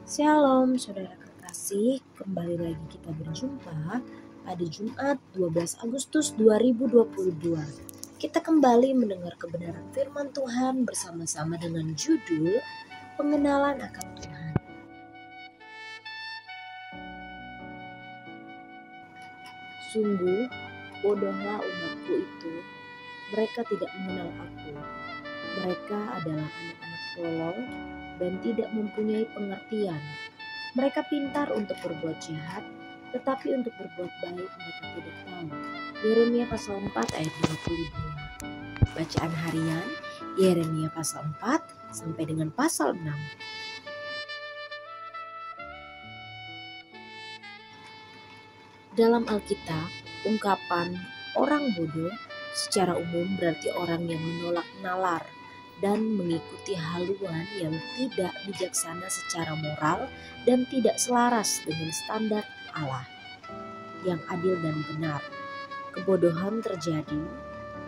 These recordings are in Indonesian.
Shalom saudara kekasih, kembali lagi kita berjumpa pada Jumat 12 Agustus 2022. Kita kembali mendengar kebenaran firman Tuhan bersama-sama dengan judul Pengenalan akan Tuhan. Sungguh bodohlah umatku itu, mereka tidak mengenal aku. Mereka adalah anak-anak tolol dan tidak mempunyai pengertian. Mereka pintar untuk berbuat jahat, tetapi untuk berbuat baik mereka tidak tahu. Yeremia pasal 4 ayat 22. Bacaan harian Yeremia pasal 4 sampai dengan pasal 6. Dalam Alkitab, ungkapan orang bodoh secara umum berarti orang yang menolak nalar dan mengikuti haluan yang tidak bijaksana secara moral dan tidak selaras dengan standar Allah yang adil dan benar. Kebodohan terjadi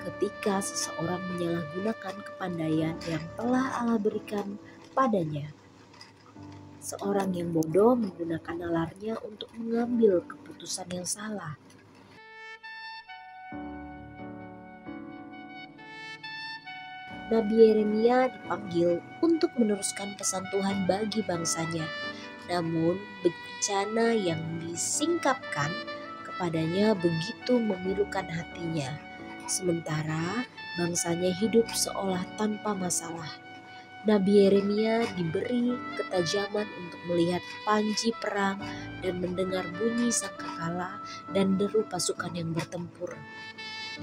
ketika seseorang menyalahgunakan kepandaian yang telah Allah berikan padanya. Seorang yang bodoh menggunakan nalarnya untuk mengambil keputusan yang salah. Nabi Yeremia dipanggil untuk meneruskan pesan Tuhan bagi bangsanya. Namun bencana yang disingkapkan kepadanya begitu memilukan hatinya. Sementara bangsanya hidup seolah tanpa masalah. Nabi Yeremia diberi ketajaman untuk melihat panji perang dan mendengar bunyi sangkakala dan deru pasukan yang bertempur.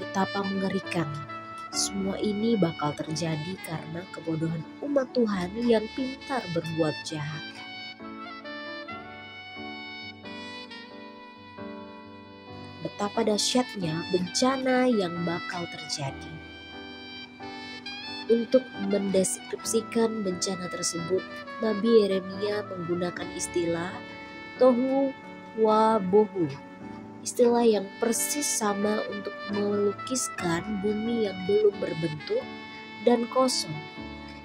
Betapa mengerikan. Semua ini bakal terjadi karena kebodohan umat Tuhan yang pintar berbuat jahat. Betapa dahsyatnya bencana yang bakal terjadi. Untuk mendeskripsikan bencana tersebut, Nabi Yeremia menggunakan istilah tohu wa bohu. Istilah yang persis sama untuk melukiskan bumi yang belum berbentuk dan kosong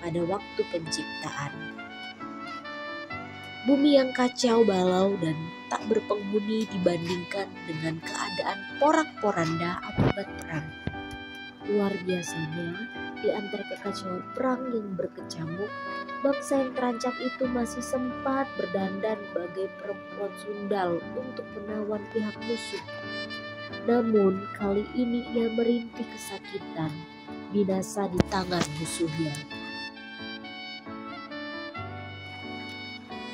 pada waktu penciptaan. Bumi yang kacau balau dan tak berpenghuni dibandingkan dengan keadaan porak-poranda akibat perang. Luar biasanya, di antara kekacauan perang yang berkecamuk, bangsa yang terancam itu masih sempat berdandan bagai perempuan sundal untuk menawan pihak musuh. Namun kali ini ia merintih kesakitan, binasa di tangan musuhnya.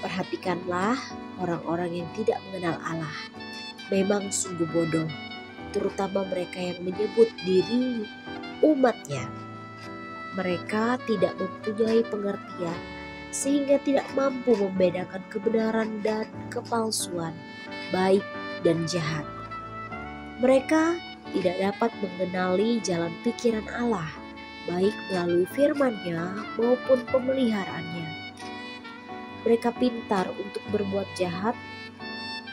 Perhatikanlah orang-orang yang tidak mengenal Allah. Memang sungguh bodoh, terutama mereka yang menyebut diri umatnya. Mereka tidak mempunyai pengertian sehingga tidak mampu membedakan kebenaran dan kepalsuan, baik dan jahat. Mereka tidak dapat mengenali jalan pikiran Allah, baik melalui firman-Nya maupun pemeliharaannya. Mereka pintar untuk berbuat jahat,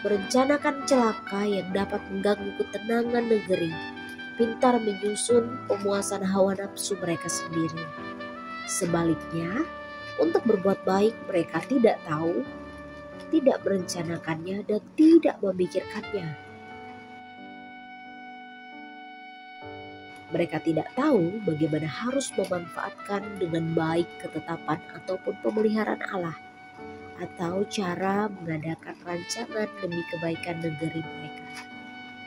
merencanakan celaka yang dapat mengganggu ketenangan negeri, pintar menyusun pemuasan hawa nafsu mereka sendiri. Sebaliknya, untuk berbuat baik mereka tidak tahu, tidak merencanakannya, dan tidak memikirkannya. Mereka tidak tahu bagaimana harus memanfaatkan dengan baik ketetapan ataupun pemeliharaan Allah, atau cara mengadakan rancangan demi kebaikan negeri mereka.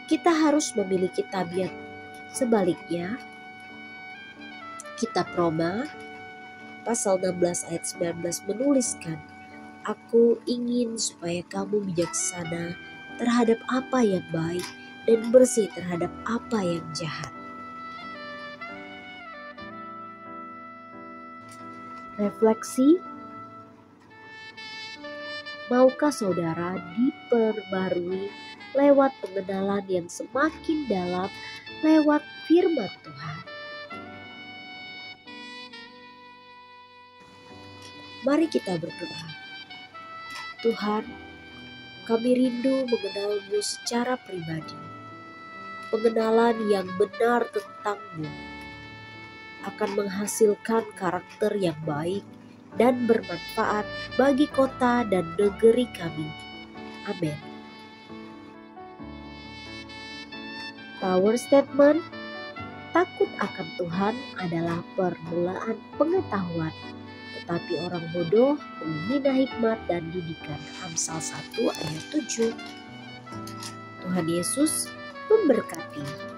Kita harus memiliki tabiat sebaliknya. Kitab Roma pasal 16 ayat 19 menuliskan, "Aku ingin supaya kamu bijaksana terhadap apa yang baik dan bersih terhadap apa yang jahat." Refleksi, maukah saudara diperbarui lewat pengenalan yang semakin dalam lewat firman Tuhan? Mari kita berdoa. Tuhan, kami rindu mengenal-Mu secara pribadi. Pengenalan yang benar tentang-Mu akan menghasilkan karakter yang baik dan bermanfaat bagi kota dan negeri kami. Amin. Power statement: takut akan Tuhan adalah permulaan pengetahuan, tetapi orang bodoh menghina hikmat dan didikan. Amsal 1 ayat 7. Tuhan Yesus memberkati.